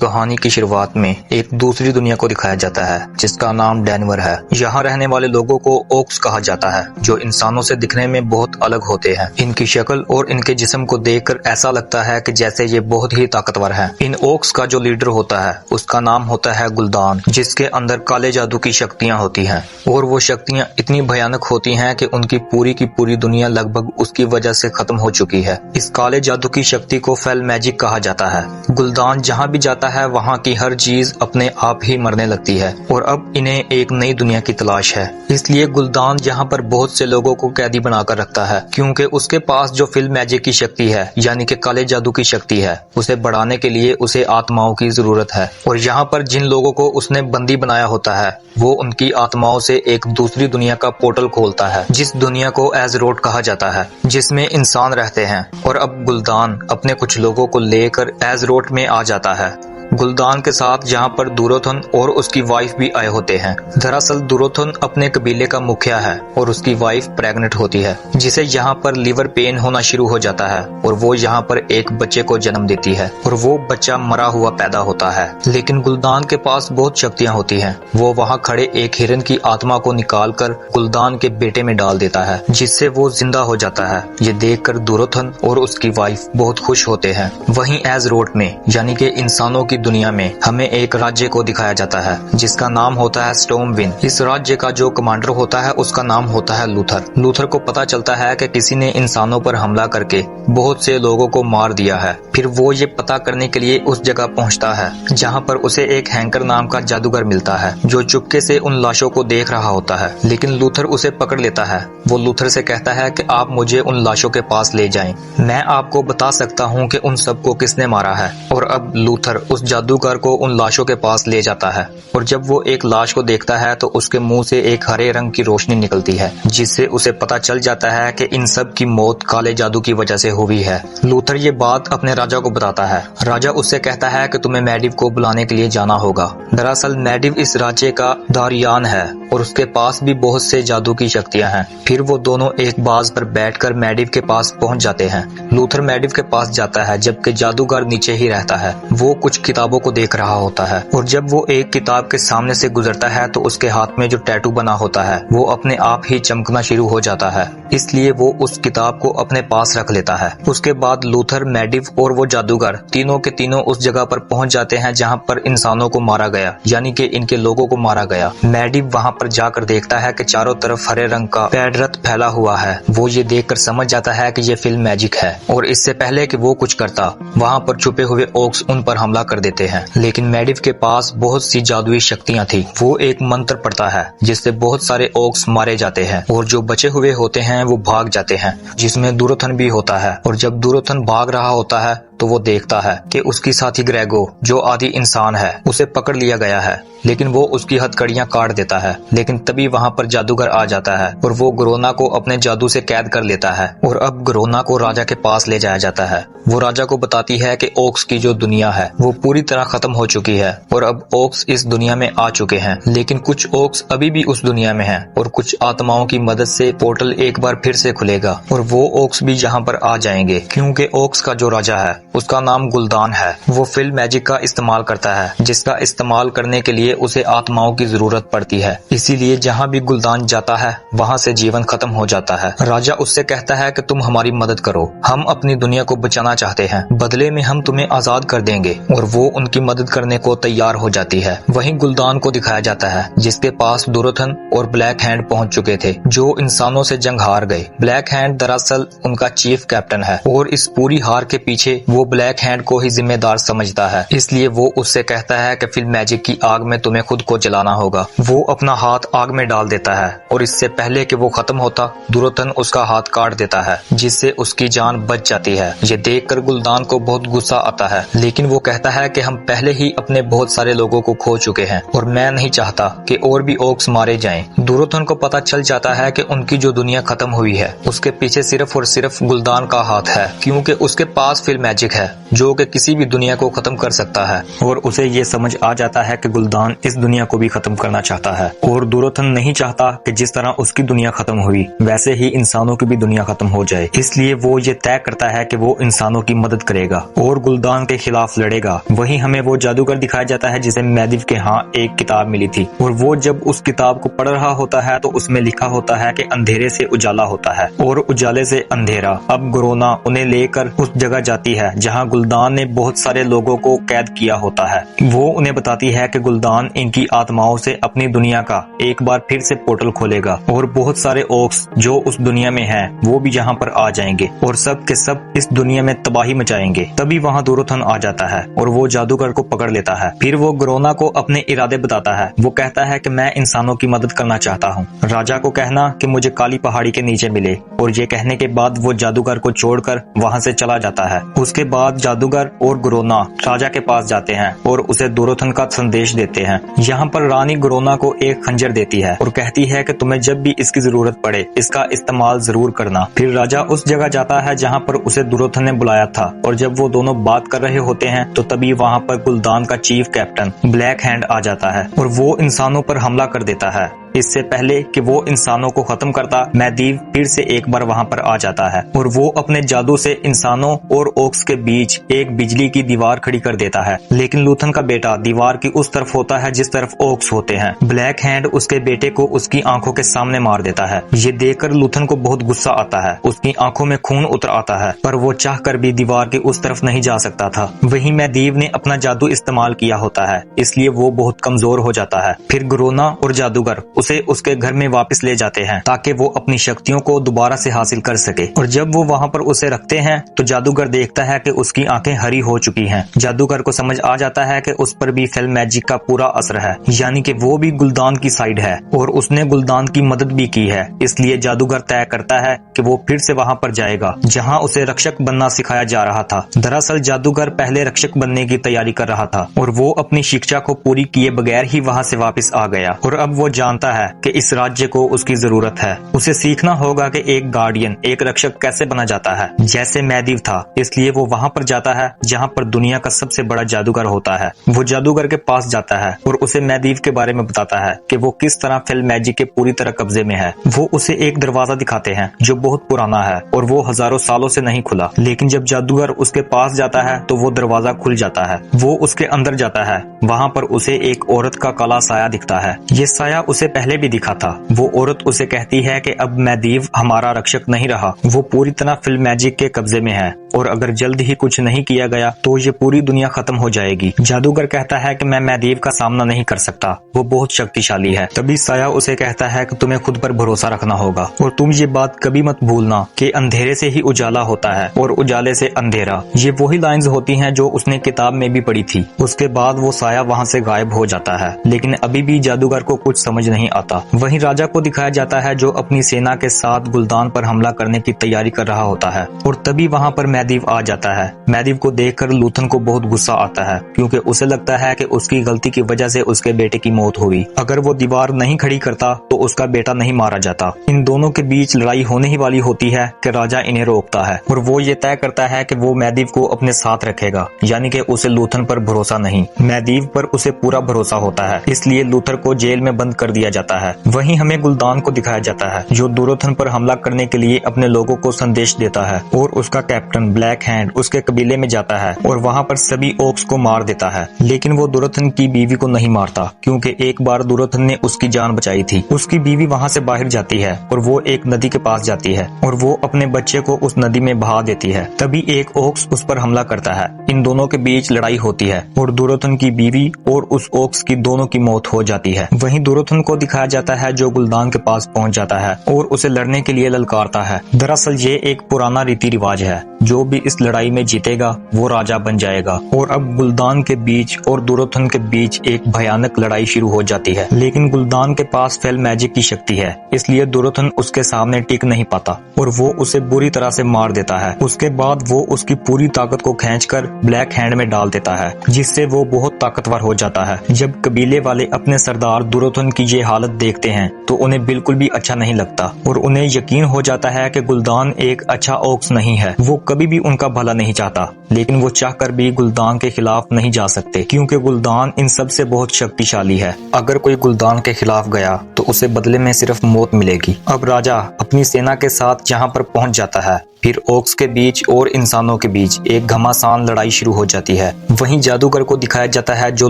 कहानी की शुरुआत में एक दूसरी दुनिया को दिखाया जाता है जिसका नाम डेनवर है। यहाँ रहने वाले लोगों को ओक्स कहा जाता है जो इंसानों से दिखने में बहुत अलग होते हैं। इनकी शक्ल और इनके जिस्म को देखकर ऐसा लगता है कि जैसे ये बहुत ही ताकतवर हैं। इन ओक्स का जो लीडर होता है उसका नाम होता है गुल्दान, जिसके अंदर काले जादू की शक्तियाँ होती हैं और वो शक्तियाँ इतनी भयानक होती हैं कि उनकी पूरी की पूरी दुनिया लगभग उसकी वजह से खत्म हो चुकी है। इस काले जादू की शक्ति को फेल मैजिक कहा जाता है। गुल्दान जहाँ भी जाता है वहाँ की हर चीज अपने आप ही मरने लगती है और अब इन्हें एक नई दुनिया की तलाश है। इसलिए गुल्दान यहाँ पर बहुत से लोगों को कैदी बनाकर रखता है क्योंकि उसके पास जो फेल मैजिक की शक्ति है यानी कि काले जादू की शक्ति है, उसे बढ़ाने के लिए उसे आत्माओं की जरूरत है। और यहाँ पर जिन लोगों को उसने बंदी बनाया होता है वो उनकी आत्माओं से एक दूसरी दुनिया का पोर्टल खोलता है, जिस दुनिया को एज़रोथ कहा जाता है, जिसमें इंसान रहते हैं। और अब गुल्दान अपने कुछ लोगों को लेकर एज़रोथ में आ जाता है। गुल्दान के साथ यहाँ पर दुरोथन और उसकी वाइफ भी आए होते हैं। दरअसल दुरोथन अपने कबीले का मुखिया है और उसकी वाइफ प्रेग्नेंट होती है, जिसे यहाँ पर लिवर पेन होना शुरू हो जाता है और वो यहाँ पर एक बच्चे को जन्म देती है और वो बच्चा मरा हुआ पैदा होता है। लेकिन गुल्दान के पास बहुत शक्तियाँ होती हैं। वो वहाँ खड़े एक हिरन की आत्मा को निकाल कर गुल्दान के बेटे में डाल देता है, जिससे वो जिंदा हो जाता है। ये देखकर दुरोथन और उसकी वाइफ बहुत खुश होते हैं। वहीं एज़रोथ में यानी कि इंसानों की दुनिया में हमें एक राज्य को दिखाया जाता है जिसका नाम होता है स्टॉर्मविंड। इस राज्य का जो कमांडर होता है उसका नाम होता है लूथर। लूथर को पता चलता है कि किसी ने इंसानों पर हमला करके बहुत से लोगों को मार दिया है। फिर वो ये पता करने के लिए उस जगह पहुंचता है जहां पर उसे एक हैंकर नाम का जादूगर मिलता है जो चुपके से उन लाशों को देख रहा होता है। लेकिन लूथर उसे पकड़ लेता है। वो लूथर से कहता है कि आप मुझे उन लाशों के पास ले जाएं, मैं आपको बता सकता हूँ कि उन सबको किसने मारा है। और अब लूथर उस जादूगर को उन लाशों के पास ले जाता है और जब वो एक लाश को देखता है तो उसके मुंह से एक हरे रंग की रोशनी निकलती है, जिससे उसे पता चल जाता है कि इन सब की मौत काले जादू की वजह से हुई है। लूथर ये बात अपने राजा को बताता है। राजा उससे कहता है कि तुम्हें मैडिव को बुलाने के लिए जाना होगा। दरअसल मैडिव इस राज्य का दारियान है और उसके पास भी बहुत से जादू की शक्तियां हैं। फिर वो दोनों एक बाज पर बैठकर मैडिव के पास पहुंच जाते हैं। लूथर मैडिव के पास जाता है जबकि जादूगर नीचे ही रहता है। वो कुछ किताबों को देख रहा होता है और जब वो एक किताब के सामने से गुजरता है तो उसके हाथ में जो टैटू बना होता है वो अपने आप ही चमकना शुरू हो जाता है। इसलिए वो उस किताब को अपने पास रख लेता है। उसके बाद लूथर, मैडिव और वो जादूगर तीनों के तीनों उस जगह पर पहुंच जाते हैं जहां पर इंसानों को मारा गया यानी कि इनके लोगों को मारा गया। मैडिव वहां पर जाकर देखता है कि चारों तरफ हरे रंग का पेड़ रथ फैला हुआ है। वो ये देखकर समझ जाता है कि ये फिल्म मैजिक है और इससे पहले कि वो कुछ करता वहां पर छुपे हुए ओक्स उन पर हमला कर देते हैं। लेकिन मैडिव के पास बहुत सी जादुई शक्तियां थी। वो एक मंत्र पढ़ता है जिससे बहुत सारे ओक्स मारे जाते हैं और जो बचे हुए होते हैं वो भाग जाते हैं, जिसमें दुरोथन भी होता है। और जब दुरोथन भाग रहा होता है तो वो देखता है कि उसकी साथी ग्रेगो जो आदि इंसान है उसे पकड़ लिया गया है, लेकिन वो उसकी हथकड़ियां काट देता है। लेकिन तभी वहां पर जादूगर आ जाता है और वो ग्रोना को अपने जादू से कैद कर लेता है और अब ग्रोना को राजा के पास ले जाया जाता है। वो राजा को बताती है कि ओक्स की जो दुनिया है वो पूरी तरह खत्म हो चुकी है और अब ओक्स इस दुनिया में आ चुके हैं, लेकिन कुछ ओक्स अभी भी उस दुनिया में हैं और कुछ आत्माओं की मदद से पोर्टल एक बार फिर से खुलेगा और वो ओक्स भी यहाँ पर आ जाएंगे क्योंकि ओक्स का जो राजा है उसका नाम गुल्दान है। वो फिल्म मैजिक का इस्तेमाल करता है जिसका इस्तेमाल करने के लिए उसे आत्माओं की जरूरत पड़ती है। इसीलिए जहाँ भी गुल्दान जाता है वहाँ से जीवन खत्म हो जाता है। राजा उससे कहता है कि तुम हमारी मदद करो, हम अपनी दुनिया को बचाना चाहते हैं, बदले में हम तुम्हें आजाद कर देंगे। और वो उनकी मदद करने को तैयार हो जाती है। वहीं गुल्दान को दिखाया जाता है जिसके पास दुरोथन और ब्लैक हैंड पहुंच चुके थे जो इंसानों से जंग हार गए। ब्लैक हैंड दरअसल उनका चीफ कैप्टन है और इस पूरी हार के पीछे वो ब्लैक हैंड को ही जिम्मेदार समझता है। इसलिए वो उससे कहता है कि फिल्म मैजिक की आग में तुम्हें खुद को जलाना होगा। वो अपना हाथ आग में डाल देता है और इससे पहले कि वो खत्म होता दुरोथन उसका हाथ काट देता है जिससे उसकी जान बच जाती है। ये देखकर गुल्दान को बहुत गुस्सा आता है, लेकिन वो कहता है कि हम पहले ही अपने बहुत सारे लोगों को खो चुके हैं और मैं नहीं चाहता कि और भी ओक्स मारे जाएं। दुरोथन को पता चल जाता है कि उनकी जो दुनिया खत्म हुई है उसके पीछे सिर्फ और सिर्फ गुल्दान का हाथ है क्योंकि उसके पास फिल्म मैजिक मालिक है जो कि किसी भी दुनिया को खत्म कर सकता है, और उसे ये समझ आ जाता है कि गुलदान इस दुनिया को भी खत्म करना चाहता है। और दुर्योधन नहीं चाहता कि जिस तरह उसकी दुनिया खत्म हुई वैसे ही इंसानों की भी दुनिया खत्म हो जाए, इसलिए वो ये तय करता है कि वो इंसानों की मदद करेगा और गुलदान के खिलाफ लड़ेगा। वहीं हमें वो जादूगर दिखाया जाता है जिसे मैदिव के यहाँ एक किताब मिली थी, और वो जब उस किताब को पढ़ रहा होता है तो उसमें लिखा होता है कि अंधेरे से उजाला होता है और उजाले से अंधेरा। अब गुरोना उन्हें लेकर उस जगह जाती है जहाँ गुलदान ने बहुत सारे लोगों को कैद किया होता है। वो उन्हें बताती है कि गुलदान इनकी आत्माओं से अपनी दुनिया का एक बार फिर से पोर्टल खोलेगा और बहुत सारे ओक्स जो उस दुनिया में हैं वो भी यहाँ पर आ जाएंगे और सब के सब इस दुनिया में तबाही मचाएंगे। तभी वहाँ दुर्योधन आ जाता है और वो जादूगर को पकड़ लेता है। फिर वो गुरोना को अपने इरादे बताता है। वो कहता है कि मैं इंसानों की मदद करना चाहता हूँ, राजा को कहना कि मुझे काली पहाड़ी के नीचे मिले। और ये कहने के बाद वो जादूगर को छोड़कर वहाँ से चला जाता है। उसके बाद जादूगर और गुरोना राजा के पास जाते हैं और उसे दुर्योधन का संदेश देते हैं। यहाँ पर रानी गुरोना को एक खंजर देती है और कहती है कि तुम्हें जब भी इसकी जरूरत पड़े इसका इस्तेमाल जरूर करना। फिर राजा उस जगह जाता है जहाँ पर उसे दुर्योधन ने बुलाया था, और जब वो दोनों बात कर रहे होते हैं तो तभी वहाँ पर गुलदान का चीफ कैप्टन ब्लैक हैंड आ जाता है और वो इंसानों पर हमला कर देता है। इससे पहले कि वो इंसानों को खत्म करता, मैदिव फिर से एक बार वहाँ पर आ जाता है और वो अपने जादू से इंसानों और ओक्स के बीच एक बिजली की दीवार खड़ी कर देता है। लेकिन लूथन का बेटा दीवार की उस तरफ होता है जिस तरफ ओक्स होते हैं। ब्लैक हैंड उसके बेटे को उसकी आंखों के सामने मार देता है। ये देखकर लूथन को बहुत गुस्सा आता है, उसकी आंखों में खून उतर आता है, पर वो चाह कर भी दीवार की उस तरफ नहीं जा सकता था। वहीं मैदिव ने अपना जादू इस्तेमाल किया होता है, इसलिए वो बहुत कमजोर हो जाता है। फिर गुरोना और जादूगर उसे उसके घर में वापस ले जाते हैं ताकि वो अपनी शक्तियों को दोबारा से हासिल कर सके। और जब वो वहाँ पर उसे रखते हैं तो जादूगर देखता है कि उसकी आंखें हरी हो चुकी हैं। जादूगर को समझ आ जाता है कि उस पर भी फेल मैजिक का पूरा असर है, यानी कि वो भी गुलदान की साइड है और उसने गुलदान की मदद भी की है। इसलिए जादूगर तय करता है कि वो फिर से वहाँ पर जाएगा जहाँ उसे रक्षक बनना सिखाया जा रहा था। दरअसल जादूगर पहले रक्षक बनने की तैयारी कर रहा था और वो अपनी शिक्षा को पूरी किए बगैर ही वहाँ से वापस आ गया। और अब वो जानता है कि इस राज्य को उसकी जरूरत है। उसे सीखना होगा कि एक गार्डियन, एक रक्षक कैसे बना जाता है, जैसे मैदिव था। इसलिए वो वहाँ पर जाता है जहाँ पर दुनिया का सबसे बड़ा जादूगर होता है। वो जादूगर के पास जाता है और उसे मैदिव के बारे में बताता है कि वो किस तरह फेल मैजिक के पूरी तरह कब्जे में है। वो उसे एक दरवाजा दिखाते हैं जो बहुत पुराना है और वो हजारों सालों से नहीं खुला। लेकिन जब जादूगर उसके पास जाता है तो वो दरवाजा खुल जाता है। वो उसके अंदर जाता है, वहाँ पर उसे एक औरत का काला साया दिखता है। ये साया उसे पहले भी दिखा था। वो औरत उसे कहती है कि अब मैदिव हमारा रक्षक नहीं रहा, वो पूरी तरह फेल मैजिक के कब्जे में है और अगर जल्द ही कुछ नहीं किया गया तो ये पूरी दुनिया खत्म हो जाएगी। जादूगर कहता है कि मैं मैदिव का सामना नहीं कर सकता, वो बहुत शक्तिशाली है। तभी साया उसे कहता है कि तुम्हें खुद पर भरोसा रखना होगा और तुम ये बात कभी मत भूलना कि अंधेरे से ही उजाला होता है और उजाले से अंधेरा। ये वही लाइंस होती हैं जो उसने किताब में भी पढ़ी थी। उसके बाद वो साया वहाँ से गायब हो जाता है, लेकिन अभी भी जादूगर को कुछ समझ नहीं आता। वहीं राजा को दिखाया जाता है जो अपनी सेना के साथ गुलदान पर हमला करने की तैयारी कर रहा होता है और तभी वहाँ पर मैदिव आ जाता है। मैदिव को देखकर लूथन को बहुत गुस्सा आता है क्योंकि उसे लगता है कि उसकी गलती की वजह से उसके बेटे की मौत हुई। अगर वो दीवार नहीं खड़ी करता तो उसका बेटा नहीं मारा जाता। इन दोनों के बीच लड़ाई होने ही वाली होती है कि राजा इन्हें रोकता है और वो ये तय करता है कि वो मैदिव को अपने साथ रखेगा, यानी कि उसे लूथन पर भरोसा नहीं, मैदिव पर उसे पूरा भरोसा होता है। इसलिए लूथर को जेल में बंद कर दिया जाता है। वहीं हमें गुलदान को दिखाया जाता है जो दुर्योधन पर हमला करने के लिए अपने लोगों को संदेश देता है और उसका कैप्टन ब्लैक हैंड उसके कबीले में जाता है और वहाँ पर सभी ओक्स को मार देता है। लेकिन वो दुर्योधन की बीवी को नहीं मारता क्योंकि एक बार दुर्योधन ने उसकी जान बचाई थी। उसकी बीवी वहाँ से बाहर जाती है और वो एक नदी के पास जाती है और वो अपने बच्चे को उस नदी में बहा देती है। तभी एक ओक्स उस पर हमला करता है। इन दोनों के बीच लड़ाई होती है और दुर्योधन की बीवी और उस ओक्स की दोनों की मौत हो जाती है। वहीं दुर्योधन को दिखाया जाता है जो गुलदान के पास पहुंच जाता है और उसे लड़ने के लिए ललकारता है। दरअसल ये एक पुराना रीति रिवाज है, जो भी इस लड़ाई में जीतेगा वो राजा बन जाएगा। और अब गुलदान के बीच और दुर्योधन के बीच एक भयानक लड़ाई शुरू हो जाती है। लेकिन गुलदान के पास फेल मैजिक की शक्ति है, इसलिए दुर्योधन उसके सामने टिक नहीं पाता और वो उसे बुरी तरह से मार देता है। उसके बाद वो उसकी पूरी ताकत को खींचकर ब्लैक हैंड में डाल देता है, जिससे वो बहुत ताकतवर हो जाता है। जब कबीले वाले अपने सरदार दुर्योधन की ये हालत देखते हैं तो उन्हें बिल्कुल भी अच्छा नहीं लगता और उन्हें यकीन हो जाता है कि गुलदान एक अच्छा ओक्स नहीं है। वो कभी भी उनका भला नहीं चाहता, लेकिन वो चाहकर भी गुलदान के खिलाफ नहीं जा सकते क्योंकि गुलदान इन सब से बहुत शक्तिशाली है। अगर कोई गुलदान के खिलाफ गया तो उसे बदले में सिर्फ मौत मिलेगी। अब राजा अपनी सेना के साथ जहाँ पर पहुँच जाता है, फिर ओक्स के बीच और इंसानों के बीच एक घमासान लड़ाई शुरू हो जाती है। वहीं जादूगर को दिखाया जाता है जो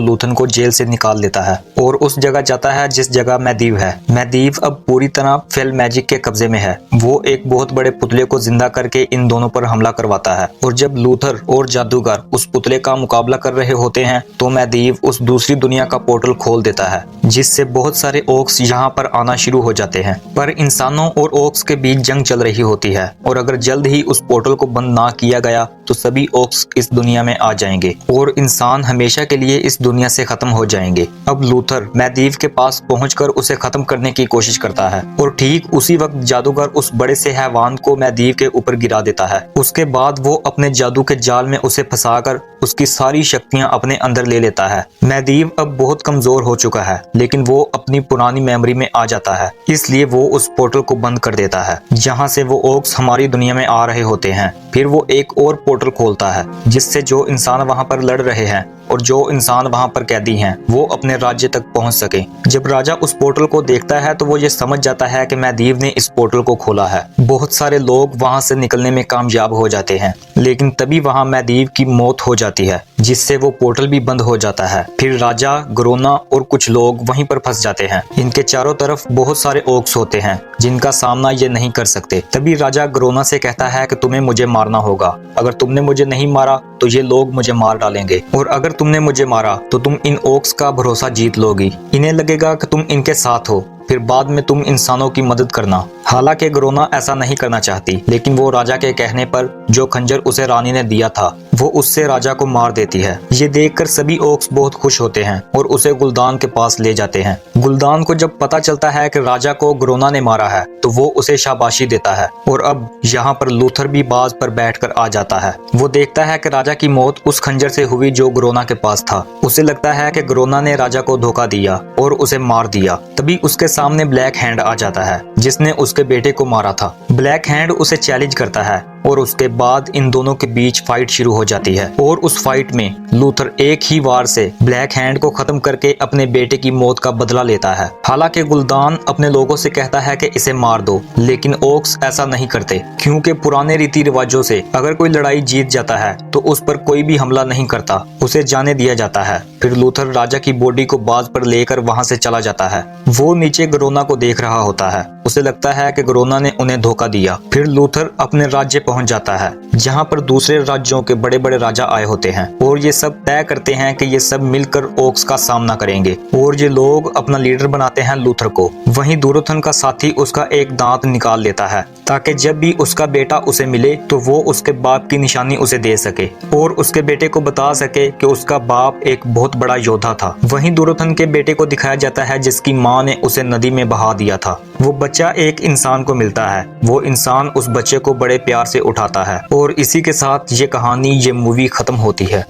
लूथन को जेल से निकाल देता है और उस जगह जाता है जिस जगह मैदीव है। मैदीव अब पूरी तरह फेल मैजिक के कब्जे में है। वो एक बहुत बड़े पुतले को जिंदा करके इन दोनों पर हमला करवाता है और जब लूथर और जादूगर उस पुतले का मुकाबला कर रहे होते हैं तो मैदीव उस दूसरी दुनिया का पोर्टल खोल देता है, जिससे बहुत सारे ओक्स यहाँ पर आना शुरू हो जाते हैं। पर इंसानों और ओक्स के बीच जंग चल रही होती है और अगर जल्द ही उस पोर्टल को बंद ना किया गया तो सभी ओक्स इस दुनिया में आ जाएंगे और इंसान हमेशा के लिए इस दुनिया से खत्म हो जाएंगे। अब लूथर मैदीव के पास पहुंचकर उसे खत्म करने की कोशिश करता है और ठीक उसी वक्त जादूगर उस बड़े से हैवान को मैदीव के ऊपर गिरा देता है। उसके बाद वो अपने जादू के जाल में उसे फंसाकर उसकी सारी शक्तियां अपने अंदर ले लेता है। मैदीव अब बहुत कमजोर हो चुका है, लेकिन वो अपनी पुरानी मेमोरी में आ जाता है, इसलिए वो उस पोर्टल को बंद कर देता है जहां से वो ओक्स हमारी दुनिया में आ रहे होते हैं। फिर वो एक और पोर्टल खोलता है जिससे जो इंसान वहां पर लड़ रहे हैं और जो इंसान वहां पर कैदी हैं वो अपने राज्य तक पहुंच सके। जब राजा उस पोर्टल को देखता है तो वो ये समझ जाता है कि मैदीव ने इस पोर्टल को खोला है। बहुत सारे लोग वहां से निकलने में कामयाब हो जाते हैं, लेकिन तभी वहां मैदीव की मौत हो जाती है, जिससे वो पोर्टल भी बंद हो जाता है। फिर राजा, ग्रोना और कुछ लोग वहीं पर फंस जाते हैं। इनके चारों तरफ बहुत सारे ओक्स होते हैं जिनका सामना ये नहीं कर सकते। तभी राजा ग्रोना से कहता है कि तुम्हें मुझे मारना होगा। अगर तुमने मुझे नहीं मारा तो ये लोग मुझे मार डालेंगे, और अगर तुमने मुझे मारा तो तुम इन ओक्स का भरोसा जीत लोगी। इन्हें लगेगा कि तुम इनके साथ हो, फिर बाद में तुम इंसानों की मदद करना। हालांकि ग्रोना ऐसा नहीं करना चाहती, लेकिन वो राजा के कहने पर जो खंजर उसे रानी ने दिया था वो उससे राजा को मार देती है। ये देखकर सभी ओक्स बहुत खुश होते हैं और उसे गुलदान के पास ले जाते हैं। गुलदान को जब पता चलता है कि राजा को ग्रोना ने मारा है तो वो उसे शाबाशी देता है और अब यहाँ पर लूथर भी बाज पर बैठकर आ जाता है। वो देखता है कि राजा की मौत उस खंजर से हुई जो ग्रोना के पास था। उसे लगता है कि ग्रोना ने राजा को धोखा दिया और उसे मार दिया। तभी उसके सामने ब्लैक हैंड आ जाता है जिसने उसके बेटे को मारा था। ब्लैक हैंड उसे चैलेंज करता है और उसके बाद इन दोनों के बीच फाइट शुरू हो जाती है और उस फाइट में लूथर एक ही वार से ब्लैक हैंड को खत्म करके अपने बेटे की मौत का बदला लेता है। हालांकि गुलदान अपने लोगों से कहता है कि इसे मार दो, लेकिन ओक्स ऐसा नहीं करते क्योंकि पुराने रीति रिवाजों से अगर कोई लड़ाई जीत जाता है तो उस पर कोई भी हमला नहीं करता, उसे जाने दिया जाता है। फिर लूथर राजा की बॉडी को बाज पर लेकर वहां से चला जाता है। वो नीचे ग्रोना को देख रहा होता है। उसे लगता है कि ग्रोना ने उन्हें धोखा दिया। फिर लूथर अपने राज्य पहुंच जाता है जहां पर दूसरे राज्यों के बड़े बड़े राजा आए होते हैं और ये सब तय करते हैं कि ये सब मिलकर ओक्स का सामना करेंगे और ये लोग अपना लीडर बनाते हैं लूथर को। वहीं दुर्योधन का साथी उसका एक दांत निकाल लेता है ताकि जब भी उसका बेटा उसे मिले तो वो उसके बाप की निशानी उसे दे सके और उसके बेटे को बता सके कि उसका बाप एक बहुत बड़ा योद्धा था। वहीं दुर्योधन के बेटे को दिखाया जाता है जिसकी माँ ने उसे नदी में बहा दिया था। वो बच्चा एक इंसान को मिलता है। वो इंसान उस बच्चे को बड़े प्यार से उठाता है और इसी के साथ ये कहानी, ये मूवी खत्म होती है।